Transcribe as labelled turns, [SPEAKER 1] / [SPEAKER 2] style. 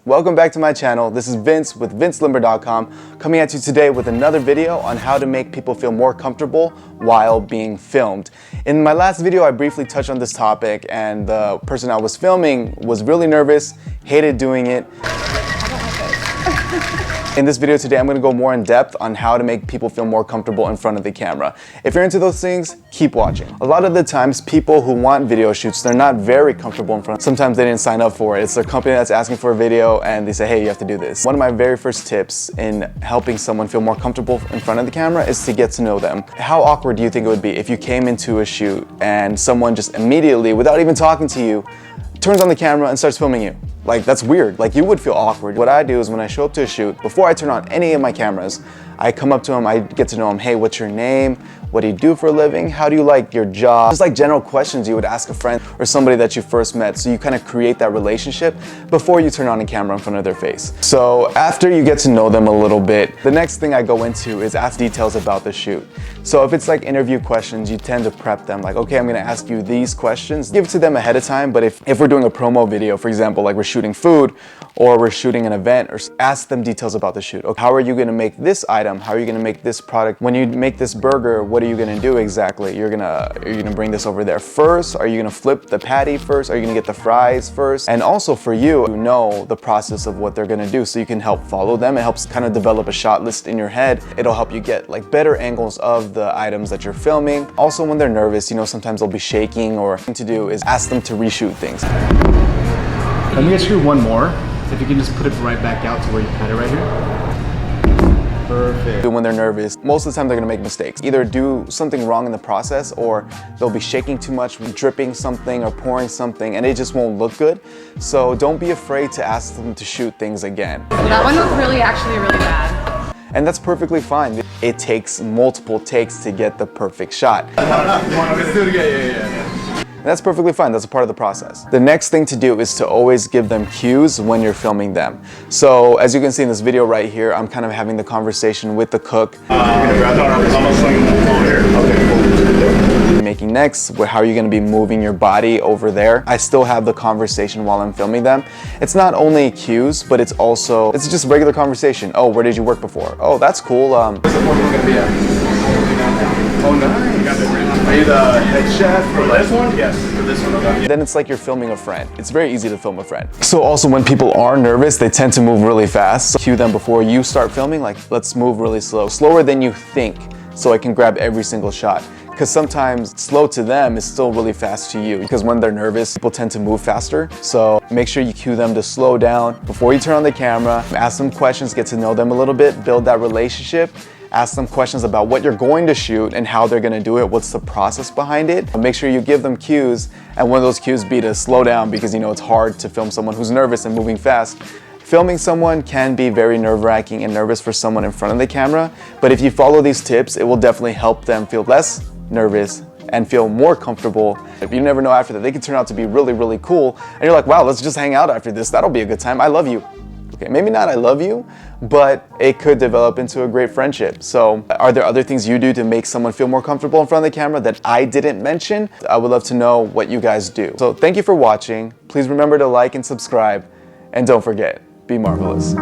[SPEAKER 1] Welcome back to my channel. This is Vince with vincelimber.com coming at you today with another video on how to make people feel more comfortable while being filmed. In my last video, I briefly touched on this topic and the person I was filming was really nervous, hated doing it. In this video today, I'm going to go more in depth on how to make people feel more comfortable in front of the camera. If you're into those things, keep watching. A lot of the times, people who want video shoots, they're not very comfortable in front. Sometimes they didn't sign up for it. It's their company that's asking for a video and they say, hey, you have to do this. One of my very first tips in helping someone feel more comfortable in front of the camera is to get to know them. How awkward do you think it would be if you came into a shoot and someone just immediately, without even talking to you, turns on the camera and starts filming you? Like, that's weird. Like, you would feel awkward. What I do is when I show up to a shoot, before I turn on any of my cameras, I come up to them, I get to know them. Hey, what's your name? What do you do for a living? How do you like your job? Just like general questions you would ask a friend or somebody that you first met. So you kind of create that relationship before you turn on a camera in front of their face. So after you get to know them a little bit, the next thing I go into is ask details about the shoot. So if it's like interview questions, you tend to prep them like, okay, I'm gonna ask you these questions. Give it to them ahead of time, but if we're doing a promo video, for example, like we're shooting food or we're shooting an event, or ask them details about the shoot. Okay, how are you gonna make this item? How are you gonna make this product? When you make this burger, what are you gonna do exactly? Are you gonna bring this over there first? Are you gonna flip the patty first? Are you gonna get the fries first? And also for you know the process of what they're gonna do, so you can help follow them. It helps kind of develop a shot list in your head. It'll help you get like better angles of the items that you're filming. Also, when they're nervous, you know, sometimes they'll be shaking, or thing to do is ask them to reshoot things.
[SPEAKER 2] Let me ask you one more. If you can just put it right back out to where you had it right here. Perfect.
[SPEAKER 1] When they're nervous, most of the time they're gonna make mistakes. Either do something wrong in the process, or they'll be shaking too much, dripping something or pouring something, and it just won't look good. So don't be afraid to ask them to shoot things again.
[SPEAKER 3] That one was actually really bad.
[SPEAKER 1] And that's perfectly fine. It takes multiple takes to get the perfect shot.
[SPEAKER 2] Let's do it again. Yeah.
[SPEAKER 1] And that's perfectly fine. That's a part of the process. The next thing to do is to always give them cues when you're filming them. So as you can see in this video right here, I'm kind of having the conversation with the cook. Making next, how are you going to be moving your body over there? I still have the conversation while I'm filming them. It's not only cues, but it's just regular conversation. Oh, where did you work before? Oh, that's cool.
[SPEAKER 2] Where's the formula going to be at? Oh, nice. Are you the head chef for this one? Yes, for this one. Okay.
[SPEAKER 1] Then it's like you're filming a friend. It's very easy to film a friend. So also when people are nervous, they tend to move really fast. So cue them before you start filming, like, let's move really slow. Slower than you think, so I can grab every single shot. Because sometimes slow to them is still really fast to you. Because when they're nervous, people tend to move faster. So make sure you cue them to slow down before you turn on the camera. Ask them questions, get to know them a little bit, build that relationship. Ask them questions about what you're going to shoot and how they're gonna do it, what's the process behind it. Make sure you give them cues, and one of those cues be to slow down, because you know it's hard to film someone who's nervous and moving fast. Filming someone can be very nerve-wracking and nervous for someone in front of the camera, but if you follow these tips, it will definitely help them feel less nervous and feel more comfortable. If you never know after that, they can turn out to be really, really cool, and you're like, wow, let's just hang out after this. That'll be a good time. I love you. Okay, maybe not I love you, but it could develop into a great friendship. So are there other things you do to make someone feel more comfortable in front of the camera that I didn't mention? I would love to know what you guys do. So thank you for watching. Please remember to like and subscribe, and don't forget, be marvelous.